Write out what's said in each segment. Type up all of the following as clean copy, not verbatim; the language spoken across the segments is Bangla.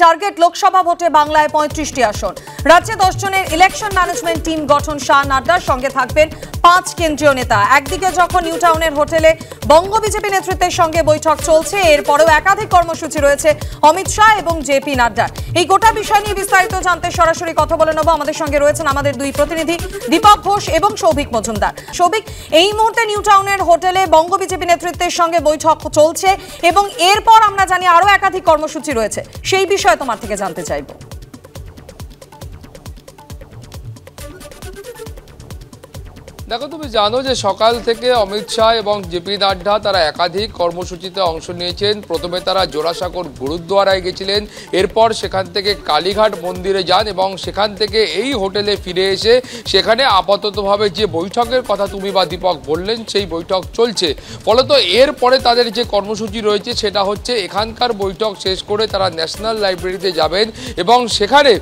টার্গেট লোকসভা ভোটে বাংলায় 35টি আসন। রাজ্যে 10 জনের ইলেকশন ম্যানেজমেন্ট টিম গঠন। শাহ নাড্ডার সঙ্গে থাকবেন 5 কেন্দ্রীয় নেতা। একদিকে যখন নিউ টাউনের হোটেলে বঙ্গ বিজেপি নেতৃত্বের সঙ্গে বৈঠক চলছে, এরপরেও একাধিক কর্মসূচি রয়েছে অমিত শাহ এবং জেপি নাড্ডার। এই গোটা বিষয় নিয়ে বিস্তারিত জানতে সরাসরি কথা বলে নেব। আমাদের সঙ্গে রয়েছেন আমাদের দুই প্রতিনিধি দীপক ঘোষ এবং সৌভিক মজুমদার। সৌভিক, এই মুহূর্তে নিউ টাউনের হোটেলে বঙ্গ বিজেপি নেতৃত্বের সঙ্গে বৈঠক চলছে এবং এরপর আমরা জানি আরো একাধিক কর্মসূচি রয়েছে, সেই বিষয়ে তোমার থেকে জানতে চাইবো। দেখো, তুমি জানো যে সকাল থেকে অমিত শাহ এবং জেপি নাড্ডা তারা একাধিক কর্মসূচিতে অংশ নিয়েছেন। প্রথমে তারা জোড়াসাঁকোর গুরুদ্বারায় গেছিলেন, এরপর সেখান থেকে কালীঘাট মন্দিরে যান এবং সেখান থেকে এই হোটেলে ফিরে এসে সেখানে আপাততভাবে যে বৈঠকের কথা তুমি বা দীপক বললেন সেই বৈঠক চলছে। ফলত এরপরে তাদের যে কর্মসূচি রয়েছে সেটা হচ্ছে এখানকার বৈঠক শেষ করে তারা ন্যাশনাল লাইব্রেরিতে যাবেন এবং সেখানে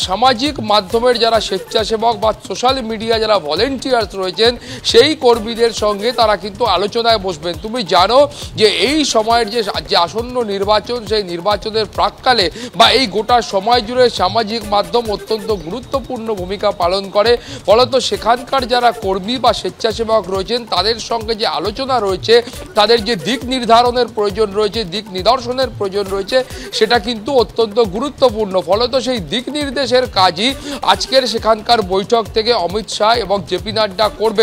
সামাজিক মাধ্যমের যারা স্বেচ্ছাসেবক বা সোশ্যাল মিডিয়া যারা ভলেন্টিয়ার্স রয়েছে সেই কর্মীদের সঙ্গে তারা কিন্তু আলোচনায় বসবেন। তুমি জানো যে এই সময়ের যে আসন্ন নির্বাচন, সেই নির্বাচনের প্রাককালে বা এই গোটা সময় জুড়ে সামাজিক মাধ্যম অত্যন্ত গুরুত্বপূর্ণ ভূমিকা পালন করে। ফলত সেখানকার যারা কর্মী বা স্বেচ্ছাসেবক রয়েছেন তাদের সঙ্গে যে আলোচনা রয়েছে, তাদের যে দিক নির্ধারণের প্রয়োজন রয়েছে, দিক নিদর্শনের প্রয়োজন রয়েছে, সেটা কিন্তু অত্যন্ত গুরুত্বপূর্ণ। ফলত সেই দিক নির্দেশের কাজই আজকের সেখানকার বৈঠক থেকে অমিত শাহ এবং জেপি নাড্ডা করবেন।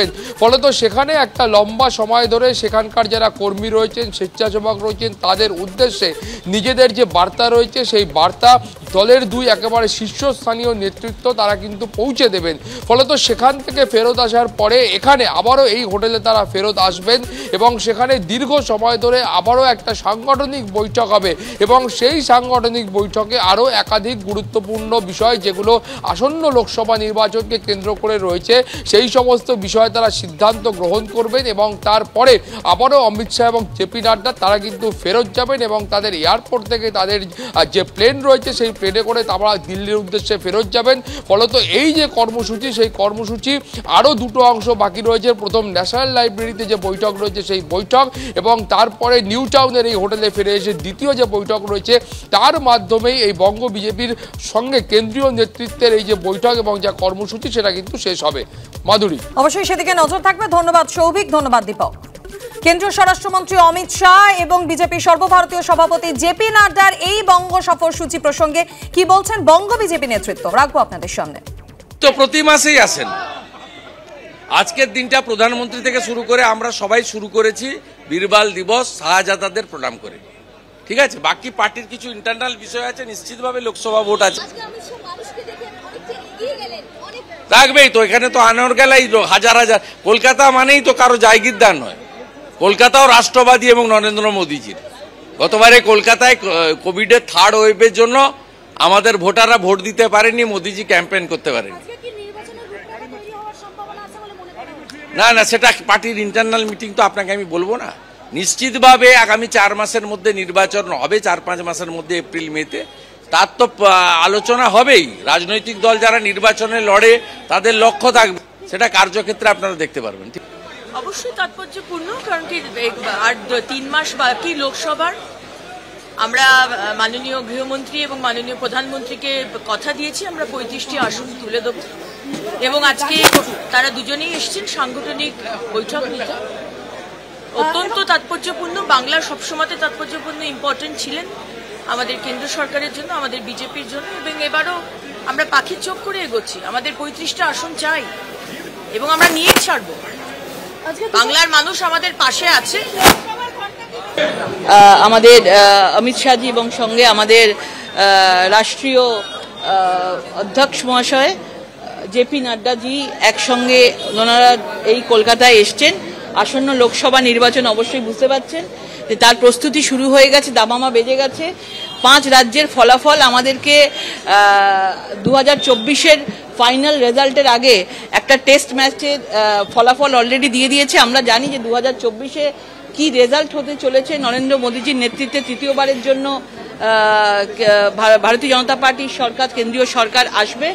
ফলত সেখানে একটা লম্বা সময় ধরে সেখানকার যারা কর্মী রয়েছেন, স্বেচ্ছাসেবক রয়েছেন, তাদের উদ্দেশ্যে নিজেদের যে বার্তা রয়েছে সেই বার্তা দলের দুই একেবারে শীর্ষস্থানীয় নেতৃত্ব তারা কিন্তু পৌঁছে দেবেন। ফলত সেখান থেকে ফেরত আসার পরে এখানে আবারও এই হোটেলে তারা ফেরত আসবেন এবং সেখানে দীর্ঘ সময় ধরে আবারও একটা সাংগঠনিক বৈঠক হবে এবং সেই সাংগঠনিক বৈঠকে আরও একাধিক গুরুত্বপূর্ণ বিষয় যেগুলো আসন্ন লোকসভা নির্বাচনকে কেন্দ্র করে রয়েছে সেই সমস্ত বিষয়ে তারা সিদ্ধান্ত গ্রহণ করবেন এবং তারপরে আবারও অমিত শাহ এবং জেপি নাড্ডা তারা কিন্তু ফেরত যাবেন এবং তাদের এয়ারপোর্ট থেকে তাদের যে প্লেন রয়েছে সেই প্লেনে করে তারা দিল্লির উদ্দেশ্যে ফেরত যাবেন। ফলত এই যে কর্মসূচি, সেই কর্মসূচি আরও দুটো অংশ বাকি রয়েছে। প্রথম ন্যাশনাল লাইব্রেরিতে যে বৈঠক রয়েছে সেই বৈঠক এবং তারপরে নিউ টাউনের এই হোটেলে ফিরে এসে দ্বিতীয় যে বৈঠক রয়েছে তার মাধ্যমেই এই বঙ্গ বিজেপির সঙ্গে কেন্দ্রীয় নেতৃত্বের এই যে বৈঠক এবং যা কর্মসূচি সেটা কিন্তু শেষ হবে। মাধুরী, অবশ্যই সেদিকে নজর থাকবে। ধন্যবাদ সৌভিক, ধন্যবাদ দীপক। কেন্দ্রীয় স্বরাষ্ট্রমন্ত্রী অমিত শাহ এবং বিজেপির সর্বভারতীয় সভাপতি জেপি নাড্ডার এই বঙ্গ সফরসূচি প্রসঙ্গে কি বলছেন বঙ্গ বিজেপি নেতৃত্ব, রাখবো আপনাদের সামনে। তো প্রতি মাসেই আসেন। আজকের দিনটা প্রধানমন্ত্রী থেকে শুরু করে আমরা সবাই শুরু করেছি বীরবাল দিবস, শাহজাদাদের প্রণাম করে। ঠিক আছে, বাকি পার্টির কিছু ইন্টারনাল বিষয় আছে, নিশ্চিতভাবে লোকসভা ভোট আছে, থাকবেই তো। এখানে তো আনোয়ার গেলাই হাজার হাজার, কলকাতা মানেই তো কারো জায়গিরদার নয়, কলকাতাও রাষ্ট্রবাদী এবং নরেন্দ্র মোদীজির। গতবারে কলকাতায় কোভিডের থার্ড ওয়েভের জন্য আমাদের ভোটাররা ভোট দিতে পারেনি, মোদীজি ক্যাম্পেইন করতে পারেনি। না না, সেটা পার্টির ইন্টারনাল মিটিং, তো আপনাকে আমি বলবো না। নিশ্চিতভাবে আগামী 4 মাসের মধ্যে নির্বাচন হবে, 4-5 মাসের মধ্যে এপ্রিল মেতে, তার তো আলোচনা হবেই। রাজনৈতিক দল যারা নির্বাচনে লড়ে তাদের লক্ষ্য থাকবে, সেটা কার্যক্ষেত্রে আপনারা দেখতে পারবেন। অবশ্যই তাৎপর্যপূর্ণ, কারণ কি আর 3 মাস বাকি লোকসভার। আমরা মাননীয় গৃহমন্ত্রী এবং মাননীয় প্রধানমন্ত্রীকে কথা দিয়েছি আমরা 35টি আসন তুলে দেব এবং আজকে তারা দুজনেই এসেছেন সাংগঠনিক বৈঠক নিতে। অত্যন্ত তাৎপর্যপূর্ণ, বাংলা সবসময় তাৎপর্যপূর্ণ, ইম্পর্টেন্ট ছিলেন আমাদের কেন্দ্র সরকারের জন্য, আমাদের বিজেপির জন্য, এবং এবারও আমরা পাখির চোখ করে এগোচ্ছি। আমাদের 35টা আসন চাই এবং আমরা নিয়ে ছাড়বো। বাংলার মানুষ আমাদের পাশে আছে। আমাদের অমিত শাহজি এবং সঙ্গে আমাদের রাষ্ট্রীয় অধ্যক্ষ মহাশয় জেপি নাড্ডাজি একসঙ্গে ওনারা এই কলকাতায় এসছেন। আসন্ন লোকসভা নির্বাচন অবশ্যই বুঝতে পারছেন যে তার প্রস্তুতি শুরু হয়ে গেছে, দামামা বেজে গেছে। 5 রাজ্যের ফলাফল আমাদেরকে 2024-এর ফাইনাল রেজাল্টের আগে একটা টেস্ট ম্যাচের ফলাফল অলরেডি দিয়ে দিয়েছে। আমরা জানি যে 2024-এ কি রেজাল্ট হতে চলেছে। নরেন্দ্র মোদীজির নেতৃত্বে তৃতীয়বারের জন্য ভারতীয় জনতা পার্টির সরকার, কেন্দ্রীয় সরকার আসবে।